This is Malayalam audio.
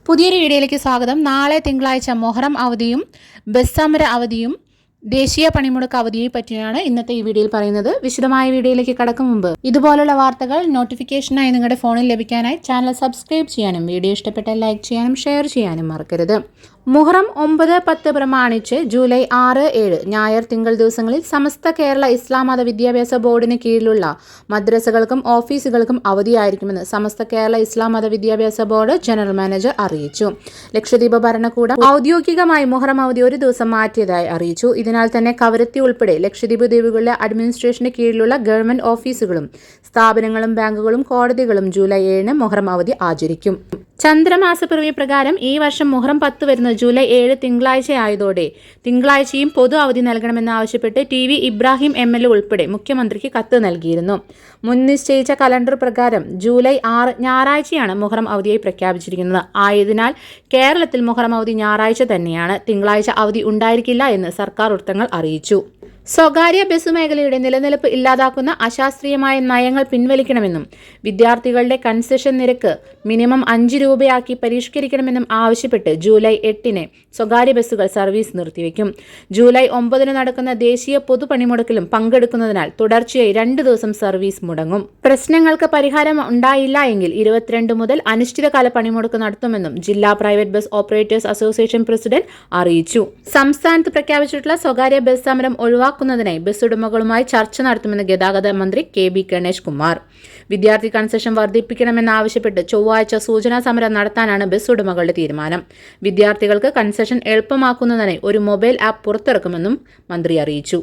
പുതിയൊരു വീഡിയോയിലേക്ക് സ്വാഗതം. നാളെ തിങ്കളാഴ്ച മൊഹറം അവധിയും ബസ് സമര അവധിയും ദേശീയ പണിമുടക്ക് അവധിയെ പറ്റിയാണ് ഇന്നത്തെ ഈ വീഡിയോയിൽ പറയുന്നത്. വിശദമായ വീഡിയോയിലേക്ക് കടക്കും മുമ്പ് ഇതുപോലുള്ള വാർത്തകൾ നോട്ടിഫിക്കേഷനായി നിങ്ങളുടെ ഫോണിൽ ലഭിക്കാനായി ചാനൽ സബ്സ്ക്രൈബ് ചെയ്യാനും വീഡിയോ ഇഷ്ടപ്പെട്ടാൽ ലൈക്ക് ചെയ്യാനും ഷെയർ ചെയ്യാനും മറക്കരുത്. മുഹറം 9, 10 പ്രമാണിച്ച് ജൂലൈ 6, 7 ഞായർ തിങ്കൾ ദിവസങ്ങളിൽ സമസ്ത കേരള ഇസ്ലാം മത വിദ്യാഭ്യാസ ബോർഡിന് കീഴിലുള്ള മദ്രസകൾക്കും ഓഫീസുകൾക്കും അവധിയായിരിക്കുമെന്ന് സമസ്ത കേരള ഇസ്ലാം മത വിദ്യാഭ്യാസ ബോർഡ് ജനറൽ മാനേജർ അറിയിച്ചു. ലക്ഷദ്വീപ് ഭരണകൂടം ഔദ്യോഗികമായി മുഹറം അവധി ഒരു ദിവസം മാറ്റിയതായി അറിയിച്ചു. ഇതിനാൽ തന്നെ കവരത്തി ഉൾപ്പെടെ ലക്ഷദ്വീപ് ദ്വീപുകളിലെ അഡ്മിനിസ്ട്രേഷന് കീഴിലുള്ള ഗവൺമെന്റ് ഓഫീസുകളും സ്ഥാപനങ്ങളും ബാങ്കുകളും കോടതികളും ജൂലൈ 7 മുഹറം അവധി ആചരിക്കും. ചന്ദ്രമാസപ്പിറവി പ്രകാരം ഈ വർഷം മുഹറം 10 വരുന്നത് ജൂലൈ 7 തിങ്കളാഴ്ചയായതോടെ തിങ്കളാഴ്ചയും പൊതു അവധി നൽകണമെന്നാവശ്യപ്പെട്ട് TV ഇബ്രാഹിം MLA ഉൾപ്പെടെ മുഖ്യമന്ത്രിക്ക് കത്ത് നൽകിയിരുന്നു. മുൻ നിശ്ചയിച്ച കലണ്ടർ പ്രകാരം ജൂലൈ 6 ഞായറാഴ്ചയാണ് മുഹറം അവധിയായി പ്രഖ്യാപിച്ചിരിക്കുന്നത്. ആയതിനാൽ കേരളത്തിൽ മുഹറം അവധി ഞായറാഴ്ച തന്നെയാണ്. തിങ്കളാഴ്ച അവധി ഉണ്ടായിരിക്കില്ല എന്ന് സർക്കാർ വൃത്തങ്ങൾ അറിയിച്ചു. സ്വകാര്യ ബസ് മേഖലയുടെ നിലനിൽപ്പ് ഇല്ലാതാക്കുന്ന അശാസ്ത്രീയമായ നയങ്ങൾ പിൻവലിക്കണമെന്നും വിദ്യാർത്ഥികളുടെ കൺസെഷൻ നിരക്ക് മിനിമം 5 രൂപയാക്കി പരിഷ്കരിക്കണമെന്നും ആവശ്യപ്പെട്ട് ജൂലൈ 8 സ്വകാര്യ ബസ്സുകൾ സർവീസ് നിർത്തിവെക്കും. ജൂലൈ 9 നടക്കുന്ന ദേശീയ പൊതുപണിമുടക്കിലും പങ്കെടുക്കുന്നതിനാൽ തുടർച്ചയായി 2 ദിവസം സർവീസ് മുടങ്ങും. പ്രശ്നങ്ങൾക്ക് പരിഹാരം ഉണ്ടായില്ല എങ്കിൽ 22 മുതൽ അനിശ്ചിതകാല പണിമുടക്ക് നടത്തുമെന്നും ജില്ലാ private bus operators association president അറിയിച്ചു. സംസ്ഥാനത്ത് പ്രഖ്യാപിച്ചിട്ടുള്ള സ്വകാര്യ ബസ് സമരം ഒഴിവാക്കുന്നതിനായി ബസ് ഉടമകളുമായി ചർച്ച നടത്തുമെന്ന് ഗതാഗത മന്ത്രി KB ഗണേഷ് കുമാർ. വിദ്യാർത്ഥി കൺസെഷൻ വർദ്ധിപ്പിക്കണമെന്നാവശ്യപ്പെട്ട് ചൊവ്വാഴ്ച സൂചനാ സമരം നടത്താനാണ് ബസ് ഉടമകളുടെ തീരുമാനം. വിദ്യാർത്ഥികൾക്ക് കൺസെഷൻ എളുപ്പമാക്കുന്നതിനായി ഒരു മൊബൈൽ ആപ്പ് പുറത്തിറക്കുമെന്നും മന്ത്രി അറിയിച്ചു.